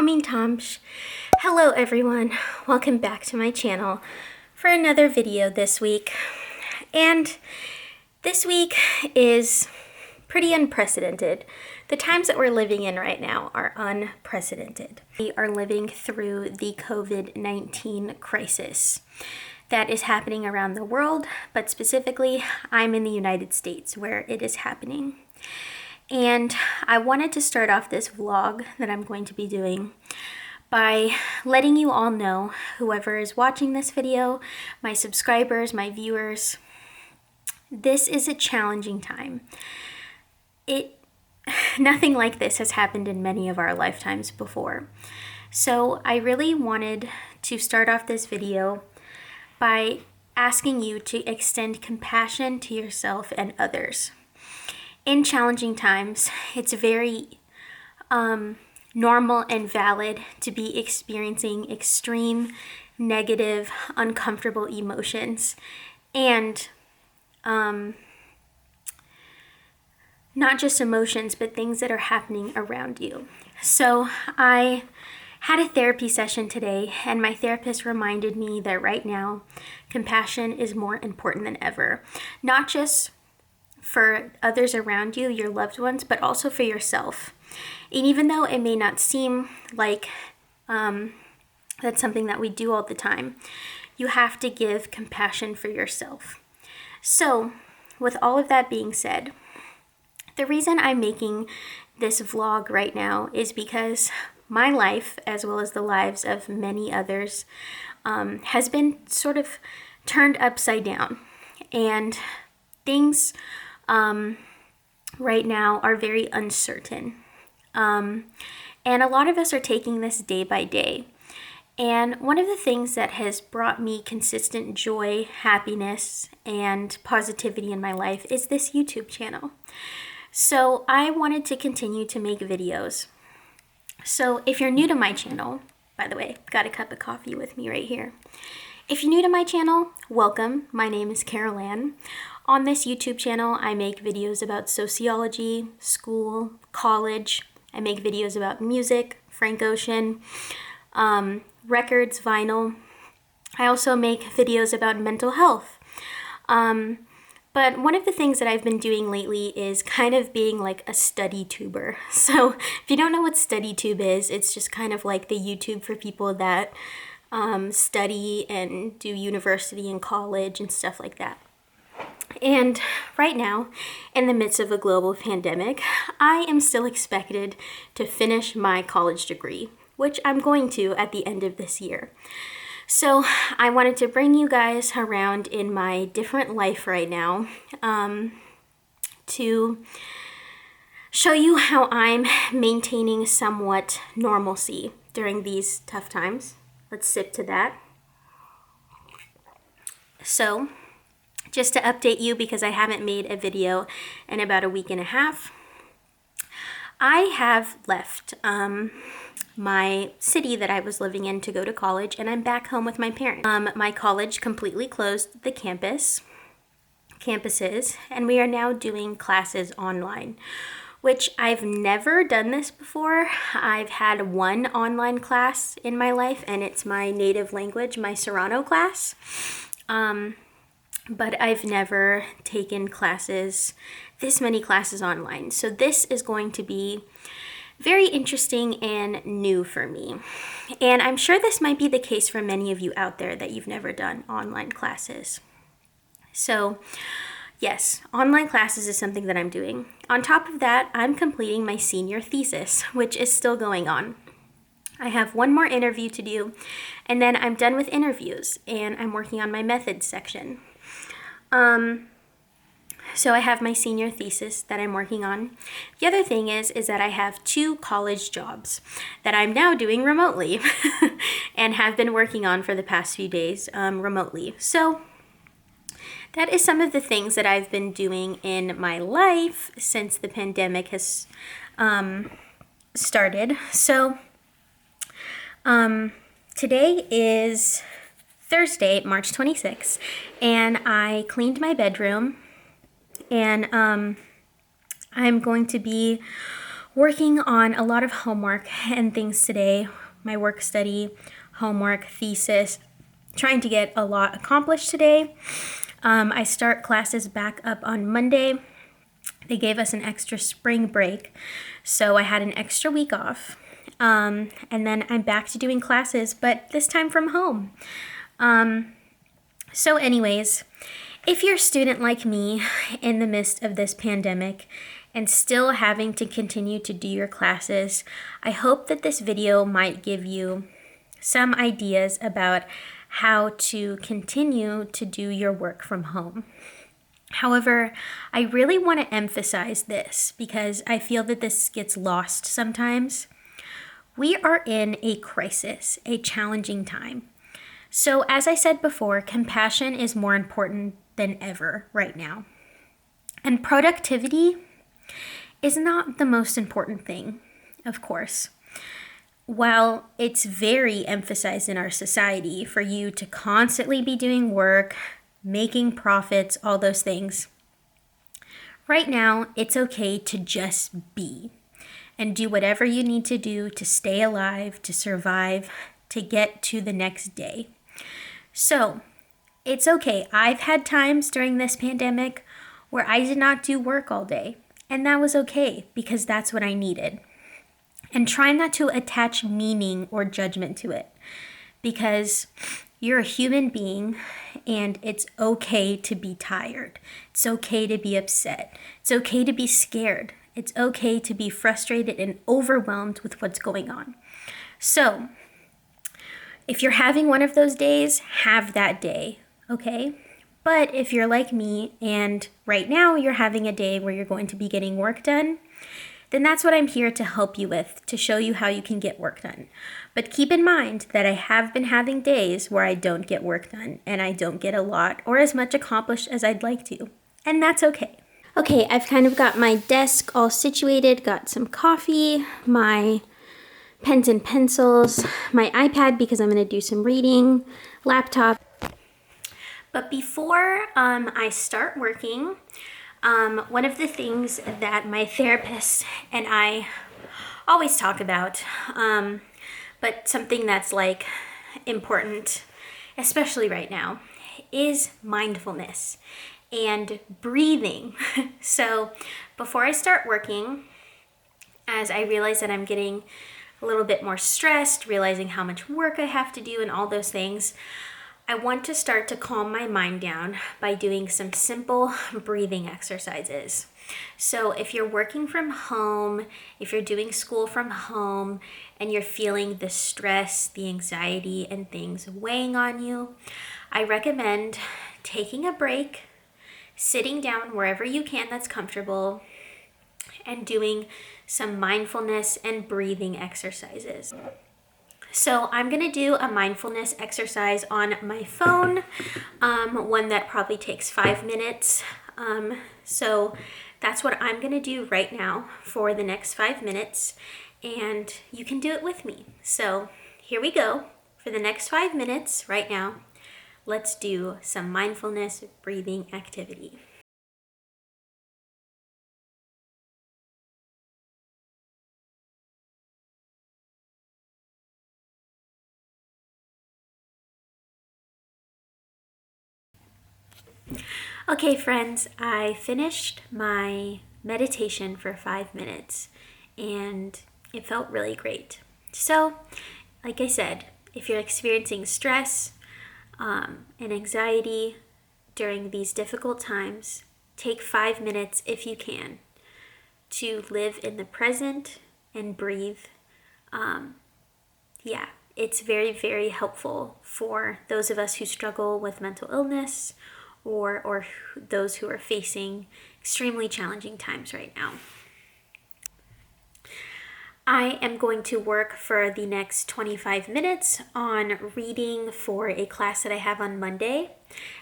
Hamiintamc. Hello everyone, welcome back to my channel for another video this week. And this week is pretty unprecedented. The times that we're living in right now are unprecedented. We are living through the COVID-19 crisis that is happening around the world, but specifically I'm in the United States where it is happening. And I wanted to start off this vlog that I'm going to be doing by letting you all know, whoever is watching this video, my subscribers, my viewers, this is a challenging time. Nothing like this has happened in many of our lifetimes before. So I really wanted to start off this video by asking you to extend compassion to yourself and others. In challenging times, it's very normal and valid to be experiencing extreme, negative, uncomfortable emotions, and not just emotions, but things that are happening around you. So I had a therapy session today, and my therapist reminded me that right now, compassion is more important than ever. Not just for others around you, your loved ones, but also for yourself. And even though it may not seem like that's something that we do all the time, you have to give compassion for yourself. So, with all of that being said, the reason I'm making this vlog right now is because my life, as well as the lives of many others, has been sort of turned upside down. And things right now are very uncertain. And a lot of us are taking this day by day. And one of the things that has brought me consistent joy, happiness, and positivity in my life is this YouTube channel. So I wanted to continue to make videos. So if you're new to my channel, by the way, got a cup of coffee with me right here. If you're new to my channel, welcome. My name is Carolann. On this YouTube channel, I make videos about sociology, school, college. I make videos about music, Frank Ocean, records, vinyl. I also make videos about mental health. But one of the things that I've been doing lately is kind of being like a study tuber. So if you don't know what study tube is, it's just kind of like the YouTube for people that study and do university and college and stuff like that. And right now, in the midst of a global pandemic, I am still expected to finish my college degree, which I'm going to at the end of this year. So I wanted to bring you guys around in my different life right now to show you how I'm maintaining somewhat normalcy during these tough times. Let's sip to that. So, just to update you, because I haven't made a video in about a week and a half, I have left my city that I was living in to go to college, and I'm back home with my parents. My college completely closed the campuses, and we are now doing classes online, which I've never done this before. I've had one online class in my life, and it's my native language, my Serrano class. But I've never taken this many classes online. So this is going to be very interesting and new for me. And I'm sure this might be the case for many of you out there that you've never done online classes. So yes, online classes is something that I'm doing. On top of that, I'm completing my senior thesis, which is still going on. I have one more interview to do, and then I'm done with interviews, and I'm working on my methods section. So I have my senior thesis that I'm working on. The other thing is that I have 2 college jobs that I'm now doing remotely and have been working on for the past few days remotely. So that is some of the things that I've been doing in my life since the pandemic has started. So today is Thursday, March 26th, and I cleaned my bedroom, and I'm going to be working on a lot of homework and things today, my work study, homework, thesis, trying to get a lot accomplished today. I start classes back up on Monday. They gave us an extra spring break, so I had an extra week off. And then I'm back to doing classes, but this time from home. So anyways, if you're a student like me in the midst of this pandemic and still having to continue to do your classes, I hope that this video might give you some ideas about how to continue to do your work from home. However, I really want to emphasize this because I feel that this gets lost sometimes. We are in a crisis, a challenging time. So as I said before, compassion is more important than ever right now. And productivity is not the most important thing, of course. While it's very emphasized in our society for you to constantly be doing work, making profits, all those things, right now it's okay to just be and do whatever you need to do to stay alive, to survive, to get to the next day. So it's okay. I've had times during this pandemic where I did not do work all day, and that was okay because that's what I needed. And try not to attach meaning or judgment to it because you're a human being and it's okay to be tired. It's okay to be upset. It's okay to be scared. It's okay to be frustrated and overwhelmed with what's going on. So if you're having one of those days, have that day, okay? But if you're like me and right now you're having a day where you're going to be getting work done, then that's what I'm here to help you with, to show you how you can get work done. But keep in mind that I have been having days where I don't get work done and I don't get a lot or as much accomplished as I'd like to. And that's okay. Okay, I've kind of got my desk all situated, got some coffee, my pens and pencils, my iPad because I'm going to do some reading, laptop. But before I start working, one of the things that my therapist and I always talk about, but something that's like important, especially right now, is mindfulness and breathing. So before I start working, as I realize that I'm getting a little bit more stressed, realizing how much work I have to do and all those things, I want to start to calm my mind down by doing some simple breathing exercises. So if you're working from home, if you're doing school from home, and you're feeling the stress, the anxiety, and things weighing on you, I recommend taking a break, sitting down wherever you can that's comfortable, and doing some mindfulness and breathing exercises. So I'm going to do a mindfulness exercise on my phone, one that probably takes 5 minutes. So that's what I'm going to do right now for the next 5 minutes, and you can do it with me. So here we go. For the next 5 minutes right now, let's do some mindfulness breathing activity. Okay, friends, I finished my meditation for 5 minutes and it felt really great. So, like I said, if you're experiencing stress and anxiety during these difficult times, take 5 minutes if you can to live in the present and breathe. It's very, very helpful for those of us who struggle with mental illness or those who are facing extremely challenging times right now. I am going to work for the next 25 minutes on reading for a class that I have on Monday.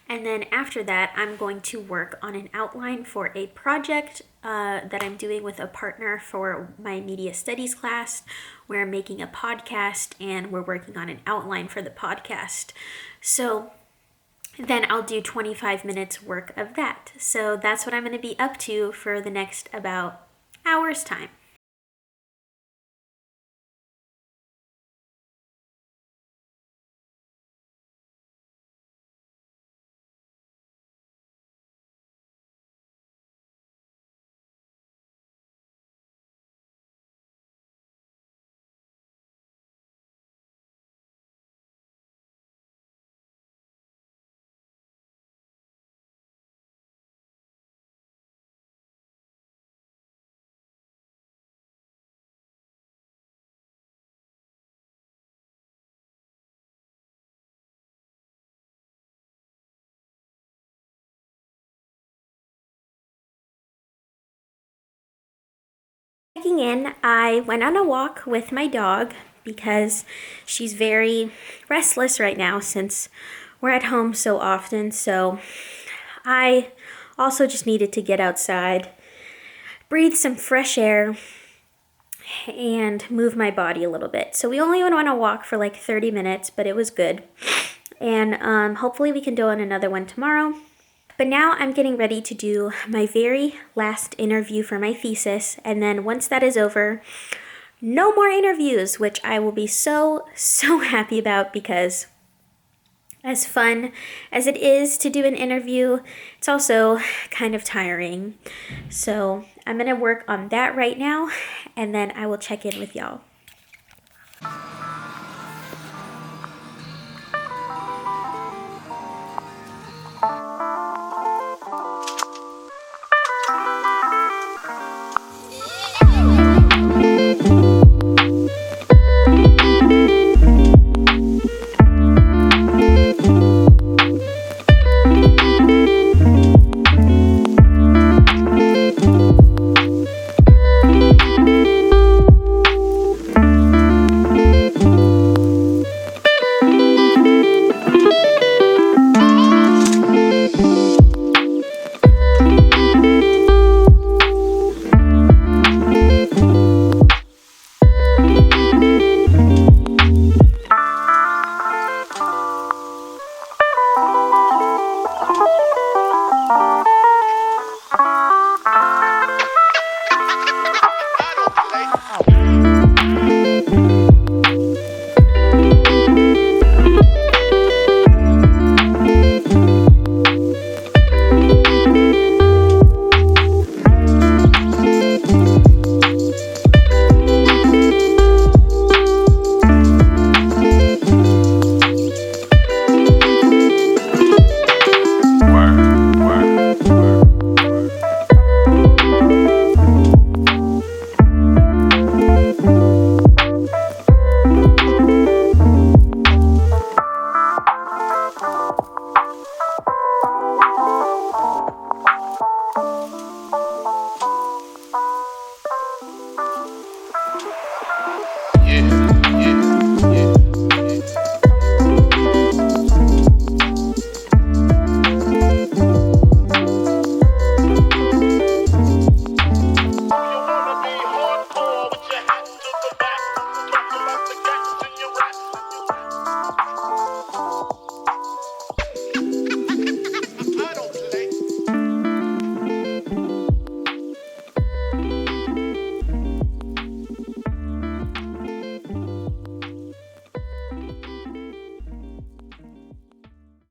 And then after that, I'm going to work on an outline for a project that I'm doing with a partner for my media studies class. We're making a podcast and we're working on an outline for the podcast. So then I'll do 25 minutes work of that. So that's what I'm going to be up to for the next about hour's time. Checking in, I went on a walk with my dog because she's very restless right now since we're at home so often. So I also just needed to get outside, breathe some fresh air, and move my body a little bit. So we only went on a walk for like 30 minutes, but it was good. And hopefully we can do another one tomorrow. But now I'm getting ready to do my very last interview for my thesis. And then once that is over, no more interviews, which I will be so happy about, because as fun as it is to do an interview, it's also kind of tiring. So I'm going to work on that right now, and then I will check in with y'all.